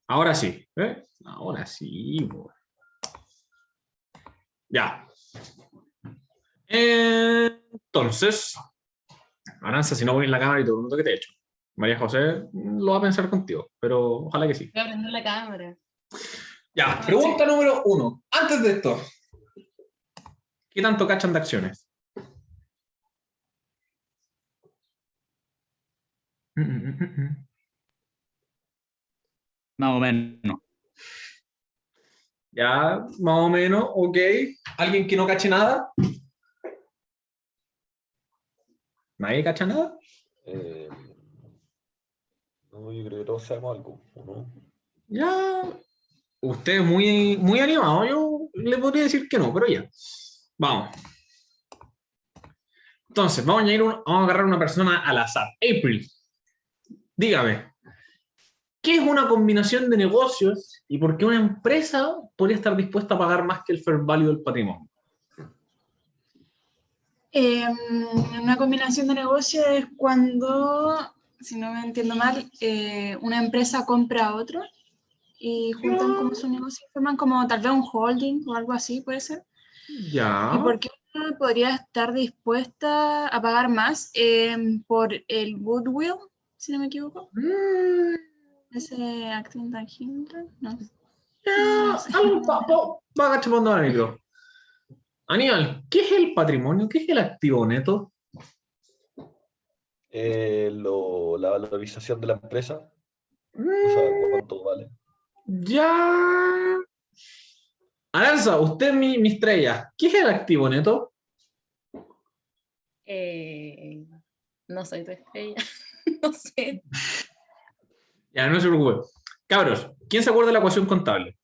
Ahora sí. Ahora sí. Po. Ya. Entonces, Aranza, si no pones la cámara y todo el mundo que te he hecho. María José lo va a pensar contigo, pero ojalá que sí. Voy a prender la cámara. Ya, Ah, pregunta número 1. Antes de esto, ¿qué tanto cachan de acciones? Más o menos. Ya, más o menos, ok. ¿Alguien que no cache nada? ¿Nadie cacha nada? No, yo creo que todos sabemos algo, ¿o no? Ya. Usted es muy, muy animado. Yo le podría decir que no, pero ya. Vamos. Entonces, vamos a agarrar una persona al azar. April, dígame, ¿qué es una combinación de negocios y por qué una empresa podría estar dispuesta a pagar más que el fair value del patrimonio? Una combinación de negocios es cuando, si no me entiendo mal, una empresa compra a otro y juntan como su negocio, forman como tal vez un holding o algo así, puede ser. Ya. ¿Y por qué una podría estar dispuesta a pagar más por el goodwill, si no me equivoco? Ese acto intangible, no. No sé. Algo va agachapando al micro. Aníbal, ¿qué es el patrimonio? ¿Qué es el activo neto? La valorización de la empresa, o sea, cuánto vale. Ya. Aranza, usted es mi estrella. ¿Qué es el activo neto? no soy tu estrella. No sé. Ya, no se preocupe. Cabros, ¿quién se acuerda de la ecuación contable?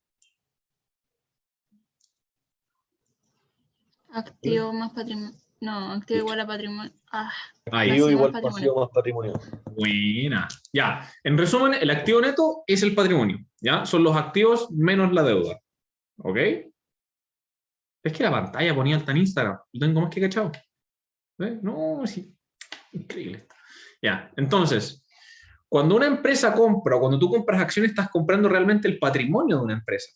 Activo más patrimonio. No, activo igual a patrimonio. Ahí. Activo Pasivo más igual patrimonio. pasivo más patrimonio. Buena. Ya. En resumen, el activo neto es el patrimonio. ¿Ya? Son los activos menos la deuda. ¿Ok? Es que la pantalla ponía alta en Instagram. Lo tengo más que cachado. No, sí. Increíble. Ya. Entonces, cuando una empresa compra o cuando tú compras acciones, estás comprando realmente el patrimonio de una empresa.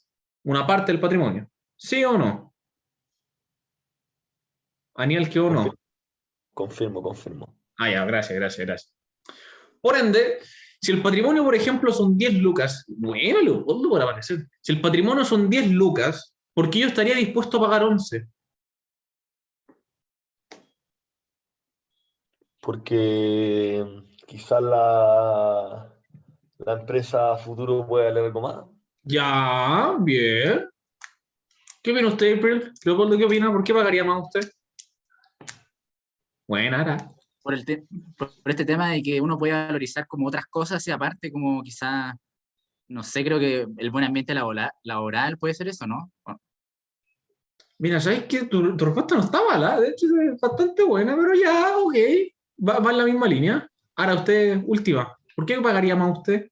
Una parte del patrimonio. ¿Sí o no? Aniel, ¿qué o no? Confirmo. Ah, ya, gracias. Por ende, si el patrimonio, por ejemplo, son 10 lucas, bueno, lo por aparecer. Si el patrimonio son 10 lucas, ¿por qué yo estaría dispuesto a pagar 11? Porque quizás la empresa a futuro puede valer algo más. Ya, bien. ¿Qué opina usted, April? Leopoldo, ¿qué opina? ¿Por qué pagaría más usted? Buena, Ara. Por este tema de que uno puede valorizar como otras cosas y aparte como quizá, no sé, creo que el buen ambiente laboral puede ser eso, ¿no? Mira, ¿sabes qué? Tu respuesta no está mala, de hecho es bastante buena, pero ya, ok. Va en la misma línea. Ahora usted, última. ¿Por qué pagaría más usted?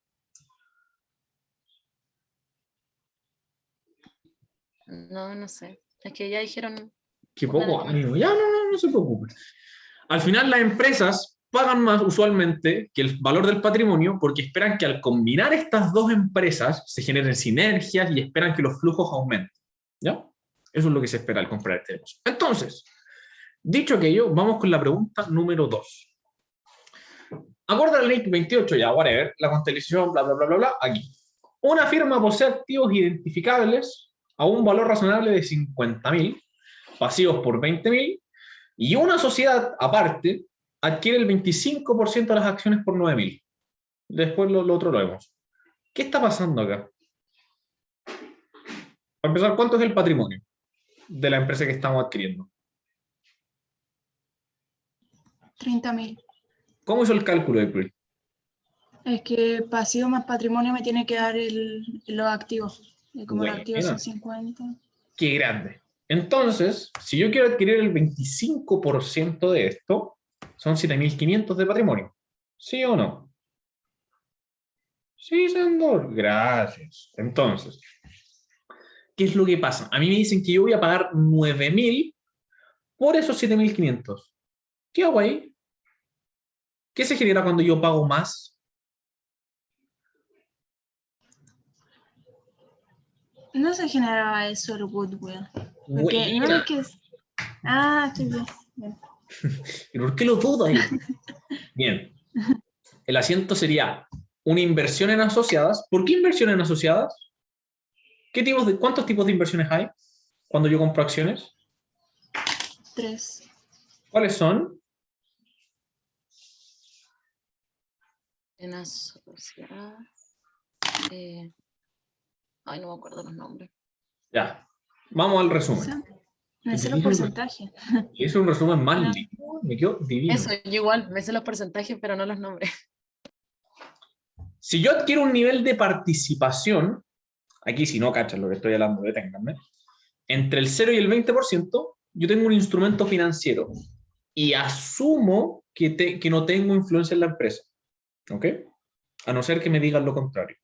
No sé. Es que ya dijeron Qué una de poco las mías. ánimo. Ya, no se preocupe. Al final las empresas pagan más usualmente que el valor del patrimonio porque esperan que al combinar estas dos empresas se generen sinergias y esperan que los flujos aumenten. ¿Ya? Eso es lo que se espera al comprar este negocio. Entonces, dicho aquello, vamos con la pregunta número 2. Acorde a la ley 28, ya, whatever, la constelación, bla, aquí. Una firma posee activos identificables a un valor razonable de 50.000, pasivos por 20.000, y una sociedad aparte adquiere el 25% de las acciones por 9.000. Después lo otro lo vemos. ¿Qué está pasando acá? Para empezar, ¿cuánto es el patrimonio de la empresa que estamos adquiriendo? 30.000. ¿Cómo hizo el cálculo de April? Es que pasivo más patrimonio me tiene que dar los activos. Y como los activos son Buena, 50. qué grande. Entonces, si yo quiero adquirir el 25% de esto, son 7.500 de patrimonio. ¿Sí o no? Sí, Sandor. Gracias. Entonces, ¿qué es lo que pasa? A mí me dicen que yo voy a pagar 9.000 por esos 7.500. ¿Qué hago ahí? ¿Qué se genera cuando yo pago más? no se generaba eso el goodwill. Porque no Buena. es que... Ah, estoy bien. Bien. ¿Y por qué lo dudas? Bien. El asiento sería una inversión en asociadas. ¿Por qué inversión en asociadas? ¿Cuántos tipos de inversiones hay cuando yo compro acciones? 3. ¿Cuáles son? En asociadas. Ay, no me acuerdo los nombres. Ya. Vamos al resumen. Me sé los porcentajes. Y es un resumen más No. lindo. Me quedó divino. Eso, yo igual, me sé los porcentajes, pero no los nombres. Si yo adquiero un nivel de participación, aquí si no cachas lo que estoy hablando, deténganme, entre el 0 y el 20%, yo tengo un instrumento financiero y asumo que no tengo influencia en la empresa. ¿Ok? A no ser que me digan lo contrario.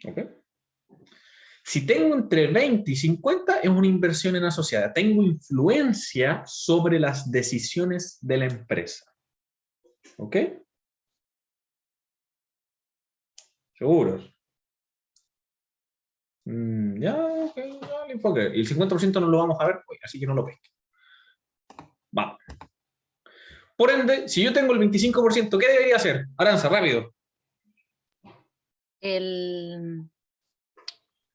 ¿Ok? Si tengo entre 20 y 50, es una inversión en asociada. Tengo influencia sobre las decisiones de la empresa. ¿Ok? ¿Seguros? Ya, ok, ya le puedo creer. Y el 50% no lo vamos a ver hoy, así que no lo pesque. Va. Por ende, si yo tengo el 25%, ¿qué debería hacer? Aranza, rápido. El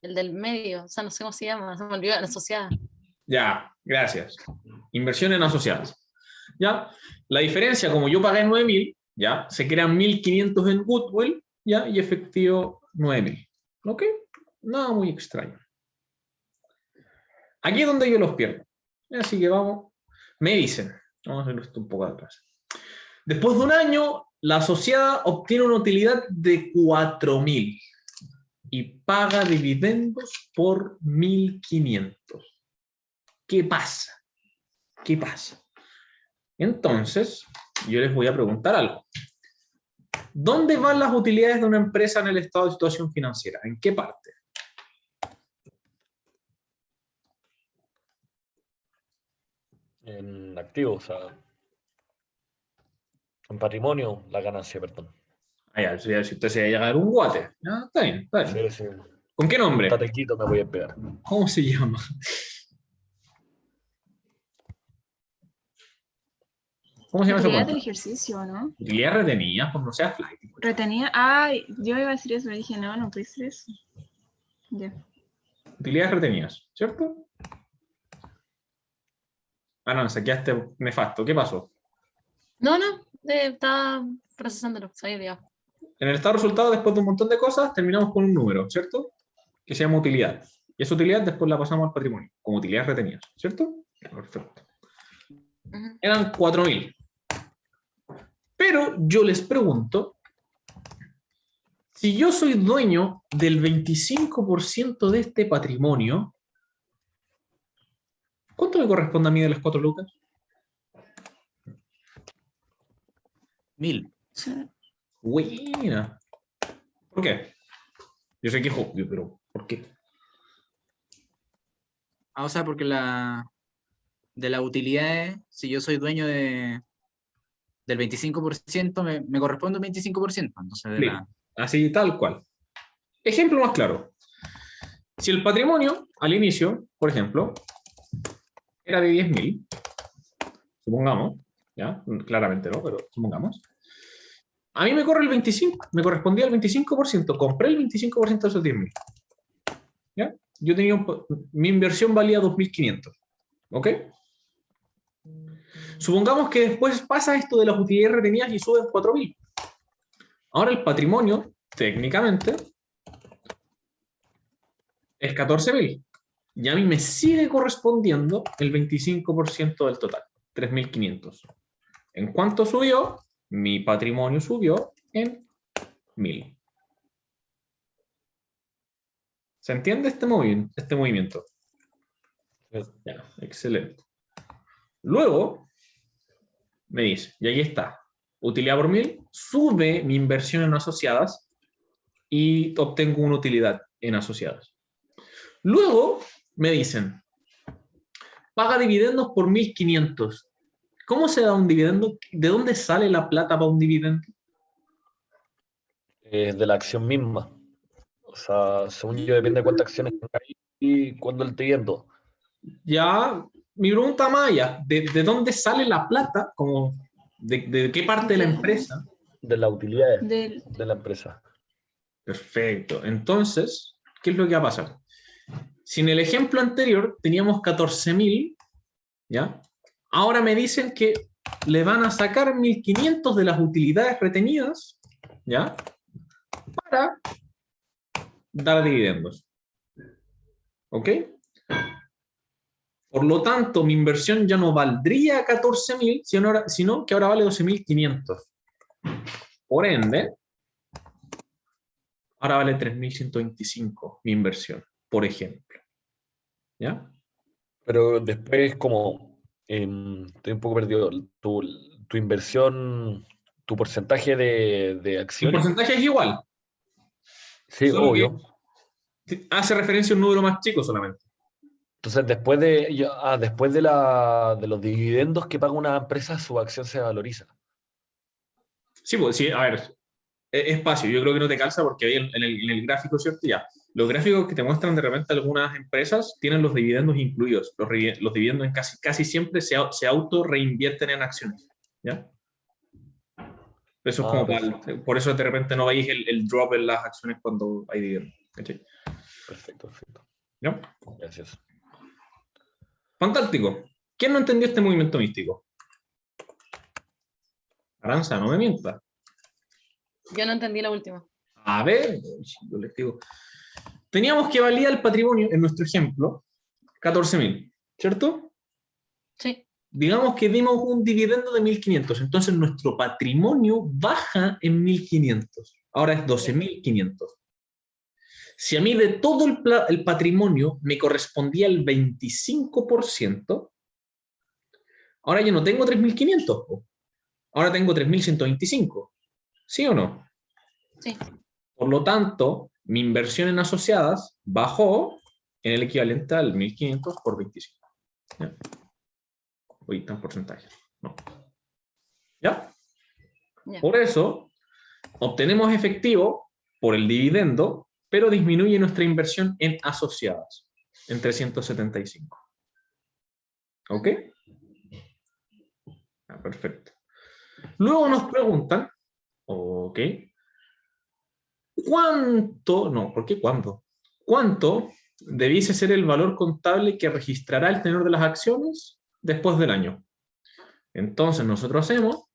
del medio, o sea, no sé cómo se llama, se me olvidó, la asociada. Ya, gracias. Inversión en asociadas. ¿Ya? La diferencia, como yo pagué 9.000, ¿ya? Se crean 1.500 en goodwill, ¿ya? Y efectivo 9.000. ¿Ok? Nada muy extraño. Aquí es donde yo los pierdo. Así que vamos. Me dicen, vamos a hacerlo esto un poco atrás. Después de un año, la asociada obtiene una utilidad de 4.000 y paga dividendos por 1.500. ¿Qué pasa? ¿Qué pasa? Entonces, yo les voy a preguntar algo. ¿Dónde van las utilidades de una empresa en el estado de situación financiera? ¿En qué parte? En activos, o sea, en patrimonio, la ganancia, perdón. Ah, ya, si usted se va a llegar un guate. Ah, está bien, está bien. Sí, sí. ¿Con qué Un nombre? tatequito me voy a pegar. ¿Cómo se llama? ¿Cómo se llama esa Utilidad cuenta? del ejercicio, ¿no? Utilidad retenida, pues no sea flight. Retenía. Ay, yo iba a decir eso, pero dije, no, no puede ser eso. Ya. Utilidades retenidas, ¿cierto? Ah, no, saqueaste nefasto. ¿Qué pasó? No, estaba procesándolo, se había olvidado. En el estado de resultados, después de un montón de cosas, terminamos con un número, ¿cierto? Que se llama utilidad. Y esa utilidad después la pasamos al patrimonio, como utilidades retenidas, ¿cierto? Perfecto. Ujú. Eran 4.000. Pero yo les pregunto, si yo soy dueño del 25% de este patrimonio, ¿cuánto me corresponde a mí de las 4 lucas? 1000. Sí. Buena. ¿Por qué? Yo sé que es obvio, pero ¿por qué? O sea, porque de las utilidades, si yo soy dueño del 25%, me corresponde un 25%. Entonces, Listo. Así tal cual. Ejemplo más claro. Si el patrimonio al inicio, por ejemplo, era de 10.000, supongamos, ¿ya? Claramente no, pero supongamos. A mí me corre el 25, me correspondía el 25%, compré el 25% de esos 10.000. ¿Ya? Yo tenía mi inversión valía 2.500. ¿Ok? Supongamos que después pasa esto de las utilidades retenidas y suben 4.000. Ahora el patrimonio, técnicamente, es 14.000. Y a mí me sigue correspondiendo el 25% del total, 3.500. ¿En cuánto subió? Mi patrimonio subió en 1.000. ¿Se entiende este movimiento? Ya, excelente. Luego, me dice, y aquí está, utilidad por 1.000, sube mi inversión en asociadas y obtengo una utilidad en asociadas. Luego, me dicen, paga dividendos por 1.500. ¿Cómo se da un dividendo? ¿De dónde sale la plata para un dividendo? De la acción misma. O O sea, según yo, depende de cuántas acciones tengáis y cuándo el dividendo. Ya, mi pregunta más allá, ¿de dónde sale la plata? Como, ¿de qué parte de la empresa? De las utilidades Del, de la empresa. Perfecto. Entonces, ¿qué es lo que va a pasar? Si en el ejemplo anterior teníamos 14.000, ¿ya? Ahora me dicen que le van a sacar 1.500 de las utilidades retenidas, ¿ya? Para dar dividendos. ¿Ok? Por lo tanto, mi inversión ya no valdría 14.000, sino que ahora vale 12.500. Por ende, ahora vale 3.125 mi inversión, por ejemplo. ¿Ya? Pero después, como, estoy un poco perdido, tu inversión, tu porcentaje de El acciones, porcentaje es igual, sí, solo obvio. que hace referencia a un número más chico solamente. Entonces, después de los dividendos que paga una empresa, su acción se valoriza. Sí, pues, sí, a ver, es fácil, yo creo que no te calza porque ahí en el gráfico, ¿cierto? Ya, los gráficos que te muestran de repente algunas empresas tienen los dividendos incluidos. Los dividendos casi siempre se auto reinvierten en acciones, ¿ya? Eso es como Perfecto, por eso de repente no veis el drop en las acciones cuando hay dividendos, ¿cachai? perfecto, perfecto. ¿Ya? Gracias. Fantástico. ¿Quién no entendió este movimiento místico? Aranza, no me mientas. Yo no entendí la última. A ver, yo les digo. Teníamos que valía el patrimonio, en nuestro ejemplo, 14.000, ¿cierto? Sí, Digamos que dimos un dividendo de 1.500, entonces nuestro patrimonio baja en 1.500. Ahora es 12.500. Si a mí de todo el patrimonio me correspondía el 25%, ahora ya no tengo 3.500, ahora tengo 3.125. ¿Sí o no? sí. Por lo tanto, mi inversión en asociadas bajó en el equivalente al 1.500 por 25. ¿Ya? Uy, tan porcentaje. No. ¿Ya? Ya. Por eso, obtenemos efectivo por el dividendo, pero disminuye nuestra inversión en asociadas en 375. ¿Ok? Ah, perfecto. Luego nos preguntan, ok, ¿cuánto? No, ¿por qué cuándo? ¿Cuánto debiese ser el valor contable que registrará el tenor de las acciones después del año? Entonces nosotros hacemos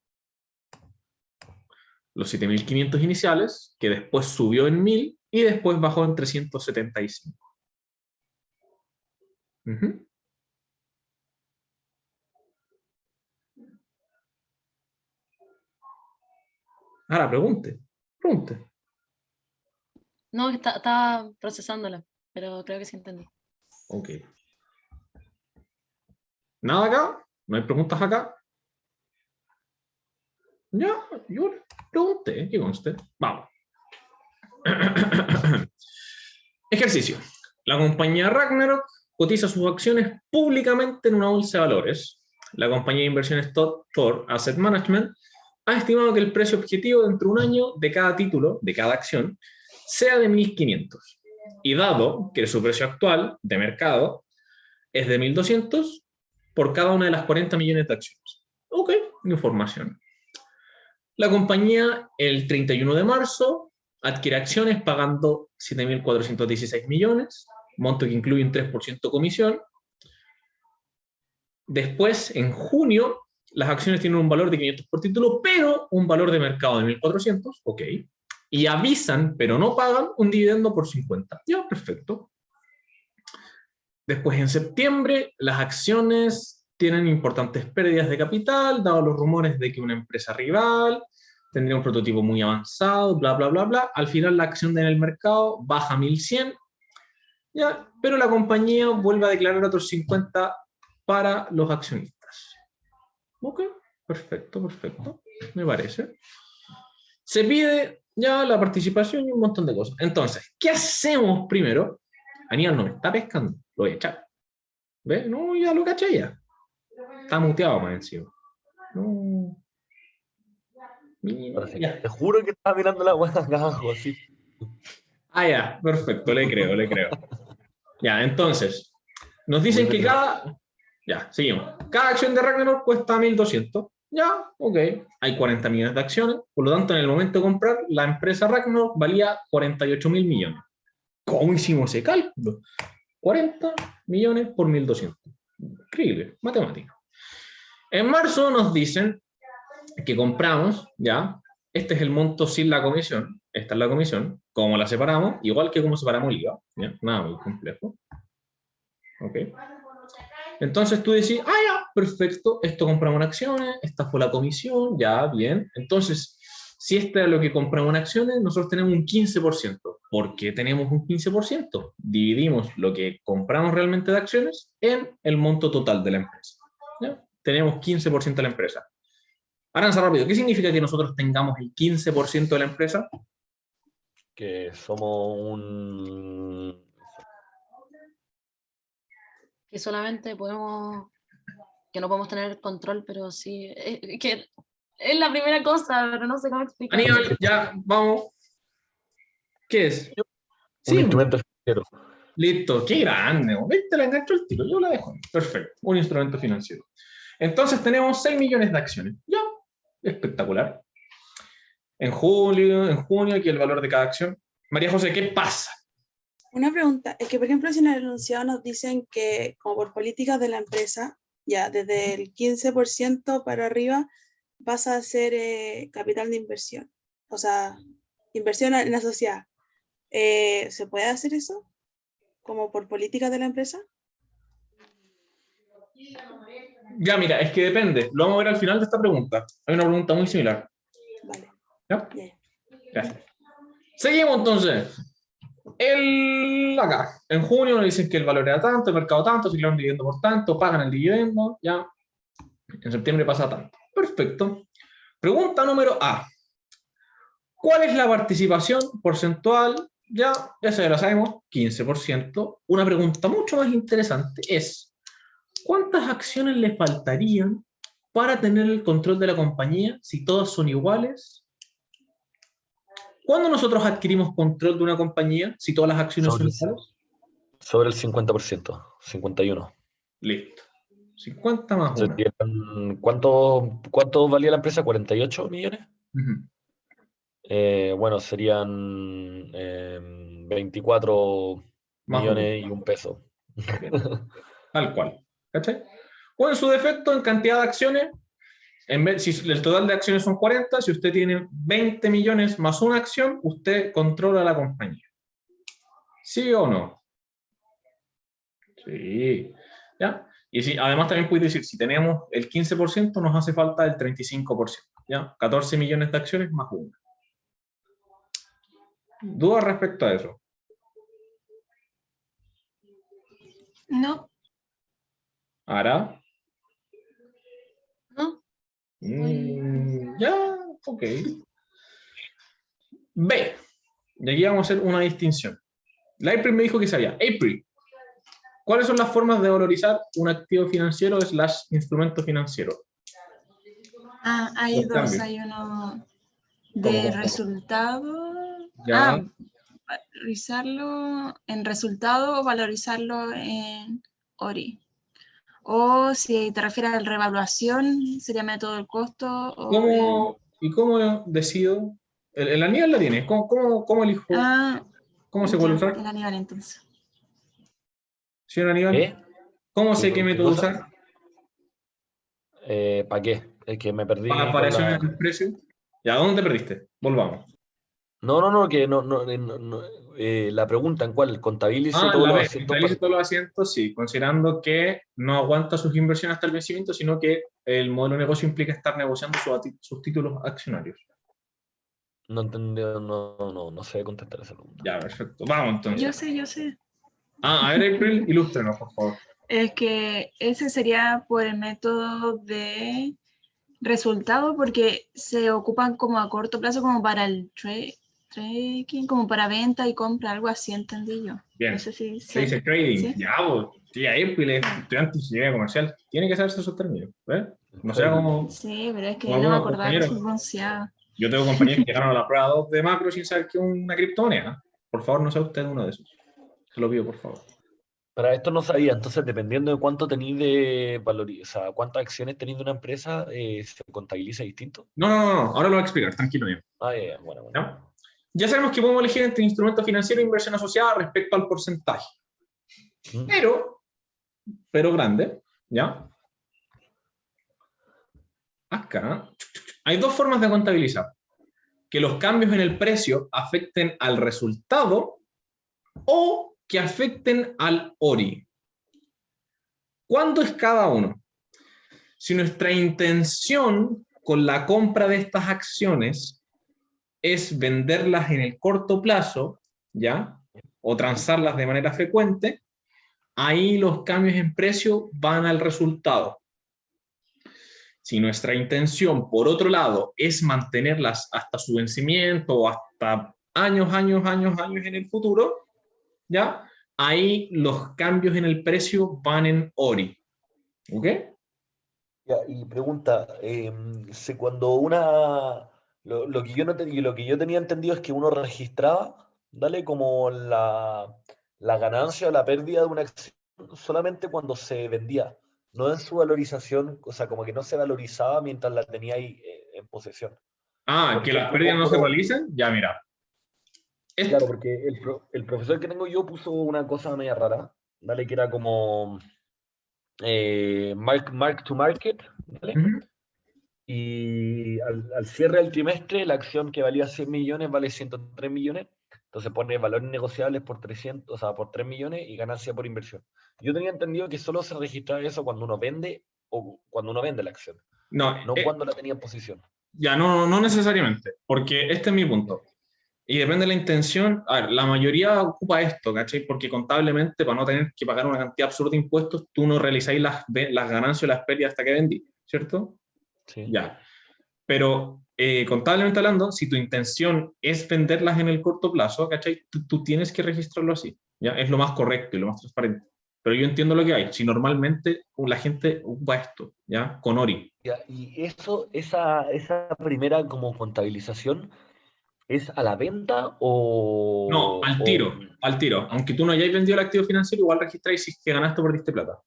los 7.500 iniciales, que después subió en 1.000 y después bajó en 375. Ahora pregunte. No, estaba procesándola, pero creo que sí entendí. Ok. ¿Nada acá? ¿No hay preguntas acá? Ya, yo pregunté, ¿qué conste? Vamos. Ejercicio. La compañía Ragnarok cotiza sus acciones públicamente en una bolsa de valores. La compañía de inversiones Thor Asset Management ha estimado que el precio objetivo dentro de un año de cada título, de cada acción, sea de 1.500. Y dado que su precio actual de mercado es de 1.200 por cada una de las 40 millones de acciones. Ok, información. La compañía el 31 de marzo adquiere acciones pagando 7.416 millones, monto que incluye un 3% comisión. Después, en junio, las acciones tienen un valor de 500 por título, pero un valor de mercado de 1.400, ok. Y avisan, pero no pagan, un dividendo por 50. Ya, perfecto. Después, en septiembre, las acciones tienen importantes pérdidas de capital, dado los rumores de que una empresa rival tendría un prototipo muy avanzado, bla, bla, bla, bla. Al final, la acción en el mercado baja a 1.100, ya, pero la compañía vuelve a declarar otros 50 para los accionistas. Ok, perfecto, me parece. Se pide ya la participación y un montón de cosas. Entonces, ¿qué hacemos primero? Aníbal no me está pescando, lo voy a echar. ¿Ves? No, ya lo caché ya. Está muteado más encima. No. Ahora sí. Ya. Te juro que estaba mirando la weá acá abajo, así. Ah, ya, perfecto, le creo, le creo. Ya, entonces, nos dicen que cada... Ya, seguimos. Cada acción de Ragnarok cuesta 1.200. Ya, ok. Hay 40 millones de acciones. Por lo tanto, en el momento de comprar, la empresa Ragnarok valía 48.000 millones. ¿Cómo hicimos ese cálculo? 40 millones por 1.200. Increíble, matemática. En marzo nos dicen que compramos, ya, este es el monto sin la comisión, esta es la comisión, ¿cómo la separamos? Igual que como separamos el IVA, ¿ya? Nada muy complejo. Ok. Entonces tú decís, ah, ya, perfecto, esto compramos en acciones, esta fue la comisión, ya, bien. Entonces, si esto es lo que compramos en acciones, nosotros tenemos un 15%. ¿Por qué tenemos un 15%? Dividimos lo que compramos realmente de acciones en el monto total de la empresa. ¿Ya? Tenemos 15% de la empresa. Aranza, rápido, ¿qué significa que nosotros tengamos el 15% de la empresa? Que somos un... Que solamente que no podemos tener control, pero sí, que es la primera cosa, pero no sé cómo explicarlo. Aníbal, ya, vamos. ¿Qué es? Un Sí, instrumento financiero. listo, qué grande. Te la engancho el tiro, yo la dejo. Perfecto, un instrumento financiero. Entonces tenemos 6 millones de acciones. Ya, espectacular. En junio, aquí el valor de cada acción. María José, ¿qué pasa? Una pregunta, es que por ejemplo si en el enunciado nos dicen que como por políticas de la empresa, ya desde el 15% para arriba pasa a ser capital de inversión, o sea, inversión en la sociedad. ¿Se puede hacer eso? ¿Como por políticas de la empresa? Ya, mira, es que depende. Lo vamos a ver al final de esta pregunta. Hay una pregunta muy similar. Vale, ¿Ya? ya. Gracias. Seguimos entonces. Acá, en junio nos dicen que el valor era tanto, el mercado tanto, si un dividendo por tanto, pagan el dividendo, ya. En septiembre pasa tanto. Perfecto. Pregunta número A. ¿Cuál es la participación porcentual? Ya se la sabemos, 15%. Una pregunta mucho más interesante es, ¿cuántas acciones le faltarían para tener el control de la compañía si todas son iguales? ¿Cuándo nosotros adquirimos control de una compañía si todas las acciones son iguales? Sobre el 50%, 51. Listo. 50 más 1. ¿Cuánto valía la empresa? ¿48 millones? Uh-huh. Bueno, serían 24 Más millones y un peso. Bien. Tal cual. ¿Cachai? O en su defecto, en cantidad de acciones, si el total de acciones son 40, si usted tiene 20 millones más una acción, usted controla la compañía. ¿Sí o no? Sí. ¿Ya? Y si, además también puede decir, si tenemos el 15%, nos hace falta el 35%. ¿Ya? 14 millones de acciones más una. ¿Dudas respecto a eso? No. ¿Ara? ¿No? Ya, ok. B. Y aquí vamos a hacer una distinción. La April me dijo que sabía. April, ¿cuáles son las formas de valorizar un activo financiero / instrumento financiero? Ah, hay Los dos. cambios. Hay uno ¿Cómo, de cómo? resultado. Ya. Valorizarlo en resultado o valorizarlo en ORI. O si te refieres a la revaluación, sería método del costo. ¿Y cómo decido? El Aníbal la tiene. ¿Cómo elijo? ¿Cómo se puede usar? El Aníbal entonces. Señor Aníbal, ¿Qué? ¿cómo sé qué método cosa? usar? ¿Para qué? Es que me perdí Para con variaciones la... del precio. ¿Ya dónde te perdiste? Volvamos. No, que no, la pregunta en cuál, contabilice Ah, todos la los B, asientos. contabilice todos los asientos, sí, considerando que no aguanta sus inversiones hasta el vencimiento, sino que el modelo de negocio implica estar negociando sus títulos accionarios. No entendí, no sé contestar esa pregunta. Ya, perfecto. Vamos entonces. Yo sé. A ver, April, ilústrenos, por favor. Es que ese sería por el método de resultado, porque se ocupan como a corto plazo, como para el trading, como para venta y compra, algo así, entendí yo. Bien. No sé si Se dice trading. ¿sí? Ya, pues. Sí, April es estudiante de ingeniería comercial. Tiene que saberse esos términos. No sea como Sí, pero es que no me algunos acordaba que se compañeros. pronunciaba. Yo tengo compañeros que llegaron a la prueba 2 de macro sin saber que es una criptomoneda. Por favor, no sea usted uno de esos. Se lo pido, por favor. Para esto no sabía, entonces dependiendo de cuánto tenéis de valorización, o sea, cuántas acciones tenéis de una empresa, se contabiliza distinto. No, ahora lo voy a explicar, tranquilo. Ya. Ya, bueno. ¿Ya? Ya sabemos que podemos elegir entre instrumento financiero e inversión asociada respecto al porcentaje. ¿Mm? Pero grande, ¿ya? Acá hay dos formas de contabilizar. Que los cambios en el precio afecten al resultado o que afecten al ORI. ¿Cuándo es cada uno? Si nuestra intención con la compra de estas acciones es venderlas en el corto plazo, ¿ya? O transarlas de manera frecuente, ahí los cambios en precio van al resultado. Si nuestra intención, por otro lado, es mantenerlas hasta su vencimiento o hasta años en el futuro, ¿ya? Ahí los cambios en el precio van en ORI. ¿Ok? Ya, y pregunta, si cuando lo que yo no lo que yo tenía entendido es que uno registraba, dale, como la ganancia o la pérdida de una acción solamente cuando se vendía, no en su valorización, o sea, como que no se valorizaba mientras la tenía ahí en posesión. Ah, Por que las ejemplo, pérdidas no se compro- realicen. Ya, mira. Claro, porque el profesor que tengo yo puso una cosa media rara, dale, que era como mark to market, ¿vale? Ujú. Y al cierre del trimestre, la acción que valía 100 millones vale 103 millones. Entonces pone valores negociables por 300, o sea, por 3 millones y ganancia por inversión. Yo tenía entendido que solo se registraba eso cuando uno vende o cuando uno vende la acción, No, no cuando la tenía en posición. ya no necesariamente, porque este es mi punto. Y depende de la intención. A ver, la mayoría ocupa esto, ¿cachai? Porque contablemente, para no tener que pagar una cantidad absurda de impuestos, tú no realizáis las ganancias o las pérdidas hasta que vendí, ¿cierto? Sí. Ya. Pero contablemente hablando, si tu intención es venderlas en el corto plazo, ¿cachai? Tú tienes que registrarlo así, ¿ya? Es lo más correcto y lo más transparente. Pero yo entiendo lo que hay. Si normalmente la gente ocupa esto, ¿ya? Con ORI. Ya, y esa primera como contabilización, ¿es a la venta No, al tiro, al tiro. Aunque tú no hayáis vendido el activo financiero, igual registráis si es que ganaste o perdiste plata.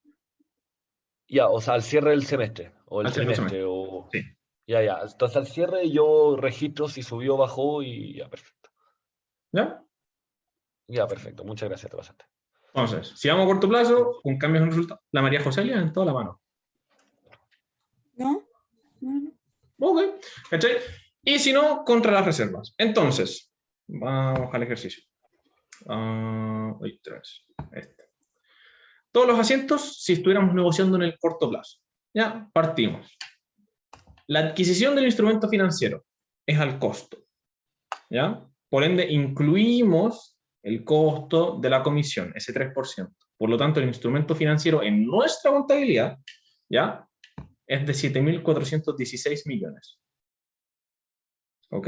ya, o sea, al cierre del semestre o el Al cierre del semestre. trimestre o Sí. ya. Entonces al cierre yo registro si subió o bajó y ya, perfecto. ¿Ya? Ya, perfecto. Muchas gracias, te pasaste. Entonces, si vamos a corto plazo, con cambios en resultados, la María Joselia en toda la mano. ¿No? No. Ok, ¿cachai? Y si no, contra las reservas. Entonces, vamos al ejercicio. Este. Todos los asientos si estuviéramos negociando en el corto plazo. Ya, partimos. La adquisición del instrumento financiero es al costo. ¿Ya? Por ende, incluimos el costo de la comisión, ese 3%. Por lo tanto, el instrumento financiero en nuestra contabilidad, ¿ya? Es de 7.416 millones. ¿Ok?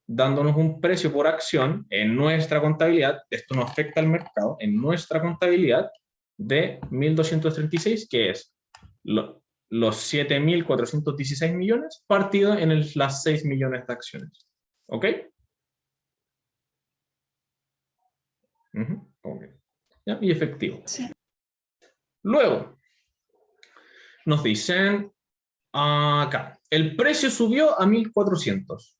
Dándonos un precio por acción en nuestra contabilidad, esto no afecta al mercado, en nuestra contabilidad de 1.236, que es los 7.416 millones partido en las 6 millones de acciones. ¿Ok? Okay. ¿Ya? Y efectivo. Sí. Luego, nos dicen acá, el precio subió a 1.400.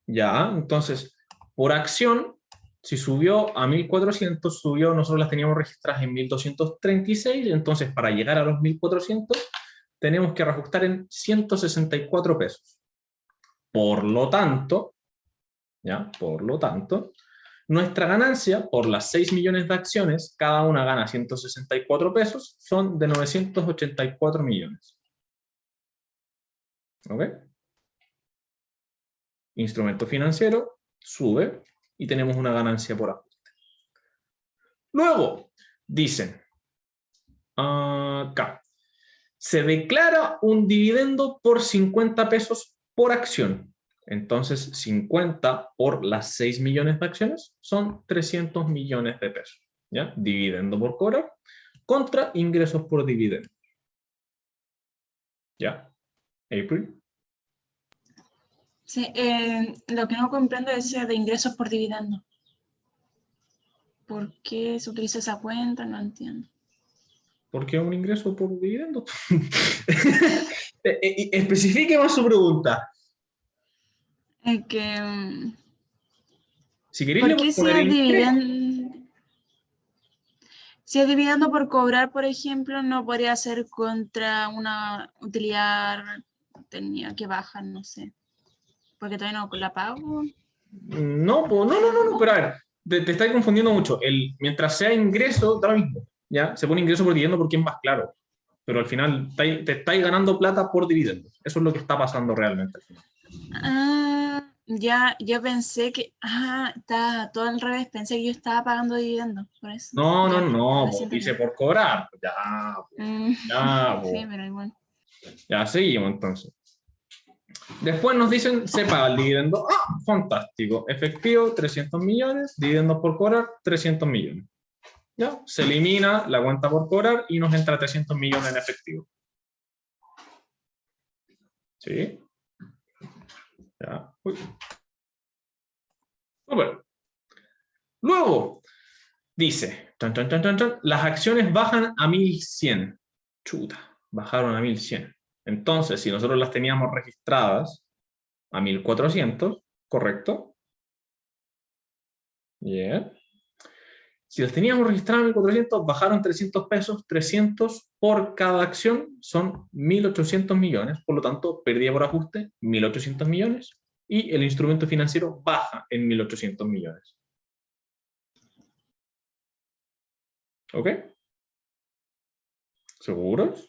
Ya, entonces, por acción, si subió a 1.400, subió, nosotros las teníamos registradas en 1.236, entonces para llegar a los 1.400 tenemos que reajustar en 164 pesos. Por lo tanto, nuestra ganancia por las 6 millones de acciones, cada una gana 164 pesos, son de 984 millones. ¿Ok? Instrumento financiero sube y tenemos una ganancia por ajuste. Luego, dicen, acá, se declara un dividendo por 50 pesos por acción. Entonces, 50 por las 6 millones de acciones son 300 millones de pesos. ¿Ya? Dividendo por cobrar contra ingresos por dividendo. ¿Ya? April. Sí, lo que no comprendo es de ingresos por dividendo. ¿Por qué se utiliza esa cuenta? No entiendo. ¿Por qué un ingreso por dividendo? Especifique más su pregunta. Es que, Si queréis, le ¿por voy qué a poner el ingreso. si es dividendo por cobrar, por ejemplo, no podría ser contra una utilidad tenía que bajar, no sé? Porque todavía no la pago. No, no, pero a ver, te estáis confundiendo mucho. Mientras sea ingreso, da lo mismo. ¿Ya? Se pone ingreso por dividendo porque es más claro. Pero al final te estáis ganando plata por dividendos. Eso es lo que está pasando realmente al final. Ah, ya, yo pensé que, está todo al revés, pensé que yo estaba pagando dividendos, por eso. No, Ya, ahora pues, sí dice entendí. por cobrar. Ya, pues, ya, Sí, pues. pero igual. Ya seguimos entonces. Después nos dicen, se paga el dividendo. ¡Ah! Fantástico. Efectivo, 300 millones. Dividendos por cobrar, 300 millones. ¿Ya? Se elimina la cuenta por cobrar y nos entra 300 millones en efectivo. ¿Sí? Ya. Uy. Super. Luego, dice, las acciones bajan a 1100. Chuta, bajaron a 1100. Entonces, si nosotros las teníamos registradas a 1400, ¿correcto? Bien. Si las teníamos registradas a 1400, bajaron 300 pesos, 300 por cada acción son 1800 millones, por lo tanto, pérdida por ajuste, 1800 millones, y el instrumento financiero baja en 1800 millones. ¿Ok? ¿Seguros?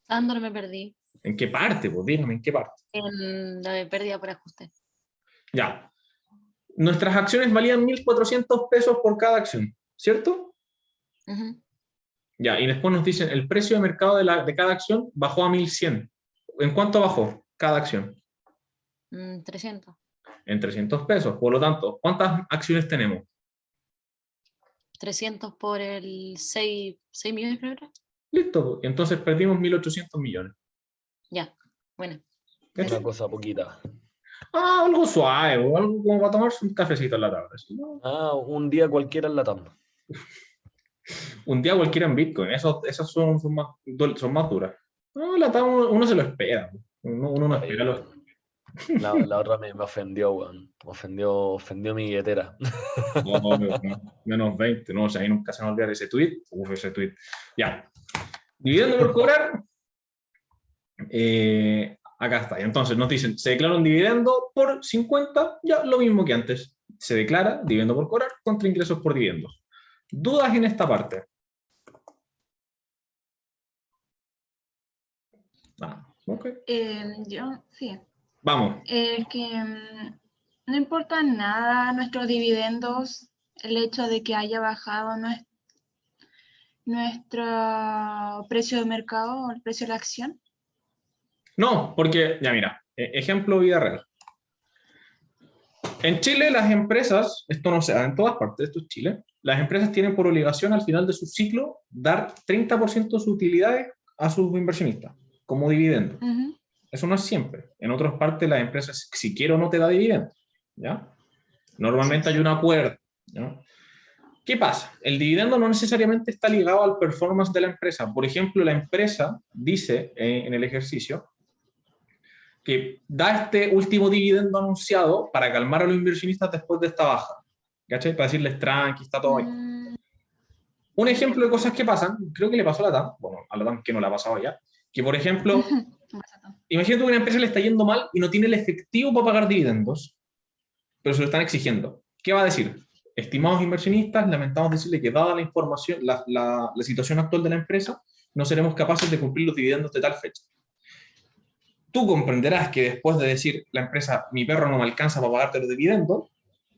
Sandor, me perdí ¿En qué parte? Pues dígame, ¿en qué parte? en la de pérdida por ajuste. Ya. Nuestras acciones valían 1400 pesos por cada acción, ¿cierto? Ujú. Ya, y después nos dicen, el precio de mercado de cada acción bajó a 1100. ¿En cuánto bajó cada acción? 300. En 300 pesos. Por lo tanto, ¿cuántas acciones tenemos? 300 por el 6 millones, creo que era. Listo. Y entonces perdimos 1800 millones. Ya, bueno. ¿Cachai? Una cosa poquita. Algo suave, o algo como para tomarse un cafecito en la tarde. ¿Sí? Un día cualquiera en la TAM. Un día cualquiera en Bitcoin. Esas son más duras. No, uno se lo espera. Uno no espera los... La otra me ofendió, weón. Ofendió mi billetera. No, menos 20, no, o sea, ahí nunca se me va a olvidar ese tweet. Ese tweet. Ya. Dividendo por cobrar. Acá está. Y entonces nos dicen, se declara un dividendo por 50, ya lo mismo que antes. Se declara dividendo por cobrar contra ingresos por dividendos. ¿Dudas en esta parte? Ok. Yo, sí. Vamos. Es que no importa nada nuestros dividendos, el hecho de que haya bajado nuestro precio de mercado o el precio de la acción. No, porque, ya mira, ejemplo vida real. En Chile las empresas, esto no se da en todas partes, esto es Chile, las empresas tienen por obligación al final de su ciclo dar 30% de sus utilidades a sus inversionistas como dividendo. Ujú. Eso no es siempre. En otras partes las empresas, si quiero, no te da dividendos. ¿Ya? Normalmente hay un acuerdo. ¿Ya? ¿Qué pasa? El dividendo no necesariamente está ligado al performance de la empresa. Por ejemplo, la empresa dice en el ejercicio que da este último dividendo anunciado para calmar a los inversionistas después de esta baja. ¿Cachai? Para decirles tranqui, está todo ahí. Un ejemplo de cosas que pasan, creo que le pasó a la TAM, bueno, a la TAM que no le ha pasado ya, que por ejemplo, imagínate que una empresa le está yendo mal y no tiene el efectivo para pagar dividendos, pero se lo están exigiendo. ¿Qué va a decir? Estimados inversionistas, lamentamos decirle que dada la información, la situación actual de la empresa, no seremos capaces de cumplir los dividendos de tal fecha. Tú comprenderás que después de decir la empresa, mi perro no me alcanza para pagarte los dividendos,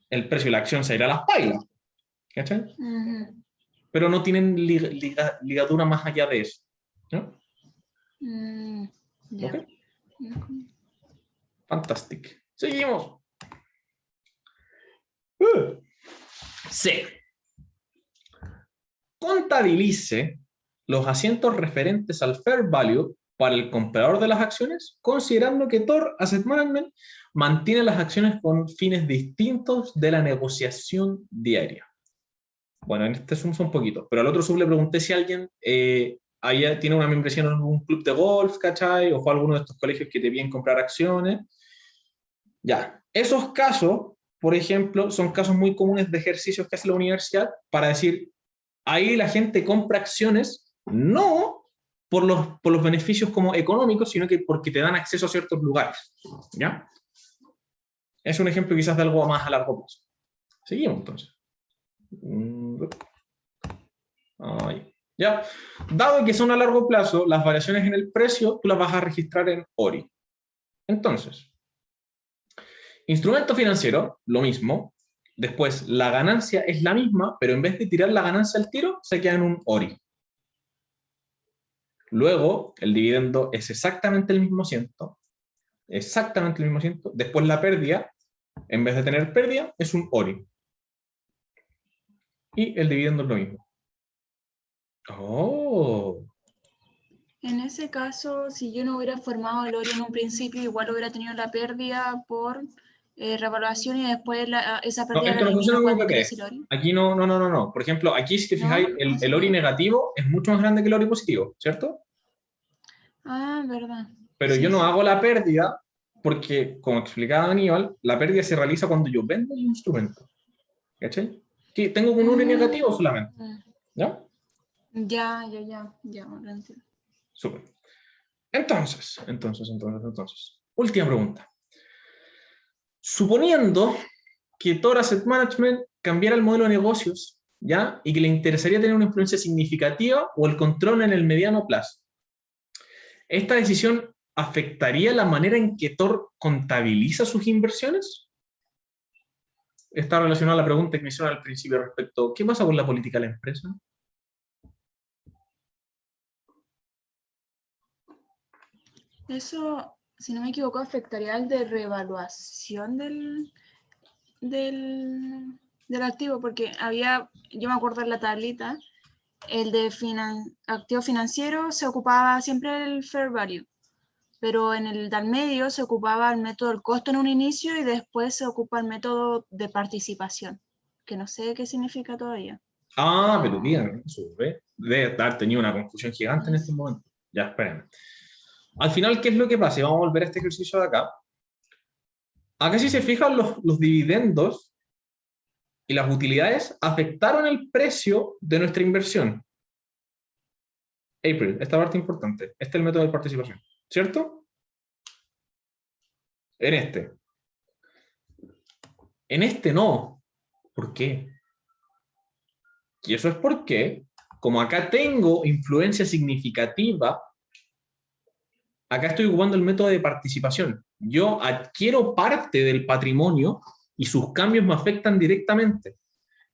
el precio de la acción se irá a las pailas. ¿Cachai? Pero no tienen ligadura más allá de eso. ¿No? Yeah. ¿Ok? Fantástico. Seguimos. C. Contabilice los asientos referentes al fair value para el comprador de las acciones, considerando que Tor Asset Management mantiene las acciones con fines distintos de la negociación diaria. Bueno, en este Zoom son poquitos, pero al otro Zoom le pregunté si alguien ahí tiene una membresía en algún club de golf, ¿cachai? O fue a alguno de estos colegios que te piden comprar acciones. Ya, esos casos, por ejemplo, son casos muy comunes de ejercicios que hace la universidad para decir, ahí la gente compra acciones, no por los beneficios como económicos, sino que porque te dan acceso a ciertos lugares, ¿ya? Es un ejemplo quizás de algo más a largo plazo. Seguimos entonces. Ahí. ¿Ya? Dado que son a largo plazo, las variaciones en el precio tú las vas a registrar en ORI. Entonces, instrumento financiero, lo mismo. Después, la ganancia es la misma, pero en vez de tirar la ganancia al tiro, se queda en un ORI. Luego, el dividendo es exactamente el mismo ciento. Exactamente el mismo ciento. Después, la pérdida, en vez de tener pérdida, es un ORI. Y el dividendo es lo mismo. Oh. En ese caso, si yo no hubiera formado el ORI en un principio, igual hubiera tenido la pérdida por revaluación y después esa pérdida esto la no funciona elimino como cuando PP. ingrese el ORI. Aquí no. Por ejemplo, aquí si te ¿No? fijáis, el ORI negativo es mucho más grande que el ORI positivo, ¿cierto? Ah, verdad. Pero Sí, yo no sí. hago la pérdida porque, como explicaba Aníbal, la pérdida se realiza cuando yo vendo el instrumento. ¿Cachai? Que tengo un ORI negativo solamente. ¿Ya? Ya, lo entiendo. Súper. Entonces. Última pregunta. Suponiendo que Tor Asset Management cambiara el modelo de negocios, ¿ya? Y que le interesaría tener una influencia significativa o el control en el mediano plazo. ¿Esta decisión afectaría la manera en que Tor contabiliza sus inversiones? Está relacionada a la pregunta que me hicieron al principio respecto a ¿qué pasa con la política de la empresa? Eso, si no me equivoco, afectaría al de reevaluación del activo, porque yo me acuerdo en la tablita, el de activo financiero se ocupaba siempre el fair value, pero en el del medio se ocupaba el método del costo en un inicio y después se ocupa el método de participación, que no sé qué significa todavía. Ah, pero díganme eso, ¿ve? Debe haber tenido una confusión gigante en este momento. Ya, espérenme. Al final, ¿qué es lo que pasa? Y vamos a volver a este ejercicio de acá. Acá si se fijan los dividendos y las utilidades afectaron el precio de nuestra inversión. April, esta parte importante. Este es el método de participación, ¿cierto? En este no. ¿Por qué? Y eso es porque, como acá tengo influencia significativa, acá estoy ocupando el método de participación. Yo adquiero parte del patrimonio y sus cambios me afectan directamente.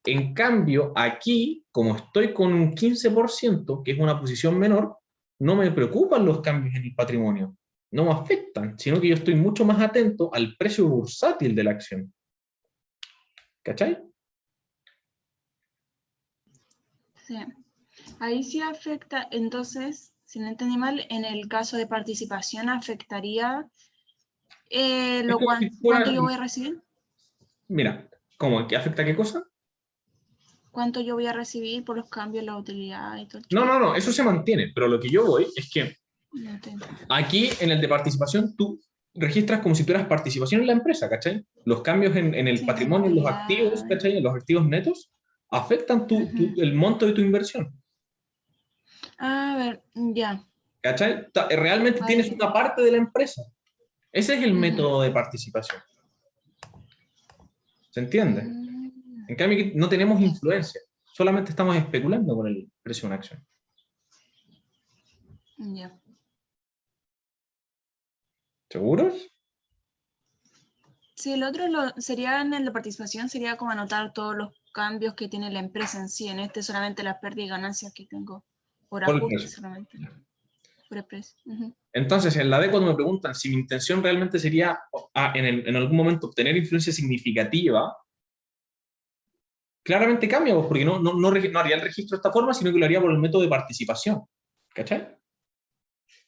En cambio, aquí, como estoy con un 15%, que es una posición menor, no me preocupan los cambios en el patrimonio. No me afectan, sino que yo estoy mucho más atento al precio bursátil de la acción. ¿Cachai? Sí. Ahí sí afecta, entonces, si no entendí mal, en el caso de participación afectaría cuánto yo voy a recibir. Mira, ¿cómo? ¿Qué afecta qué cosa? ¿Cuánto yo voy a recibir por los cambios, la utilidad y todo? No, eso se mantiene, pero lo que yo voy es que No entiendo. aquí en el de participación tú registras como si tuvieras participación en la empresa, ¿cachai? Los cambios en el Sí, patrimonio, en los activos, ¿cachai? En los activos netos, afectan el monto de tu inversión. A ver, ya. ¿Cachai? Realmente Ahí tienes sí. una parte de la empresa. Ese es el método de participación. ¿Se entiende? En cambio, no tenemos influencia. Solamente estamos especulando con el precio de una acción. Ya. ¿Seguros? Sí, el otro sería en el de participación, sería como anotar todos los cambios que tiene la empresa en sí. En este solamente las pérdidas y ganancias que tengo por Por el ajuste precio. solamente. Por el precio. Entonces, en la D, cuando me preguntan si mi intención realmente sería en algún momento obtener influencia significativa, claramente cambia, pues, porque no haría el registro de esta forma, sino que lo haría por el método de participación. ¿Cachai?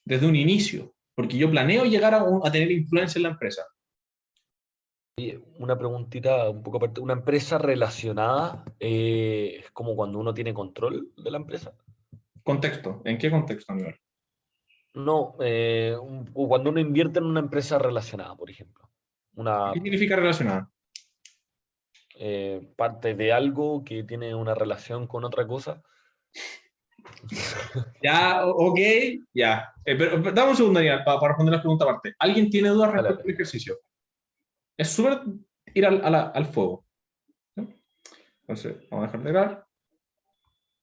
desde un inicio, porque yo planeo llegar a tener influencia en la empresa. Una preguntita un poco aparte. ¿Una empresa relacionada es como cuando uno tiene control de la empresa? Contexto, ¿en qué contexto, Aníbal? No, o cuando uno invierte en una empresa relacionada, por ejemplo. Una ¿Qué significa relacionada? parte de algo que tiene una relación con otra cosa. Ya, ok, ya. Pero dame un segundo, Aníbal, para responder la pregunta aparte. ¿Alguien tiene dudas Dale, respecto al dale. ejercicio? Es súper ir al fuego. ¿Sí? Entonces, vamos a dejar de grabar.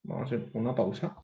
Vamos a hacer una pausa.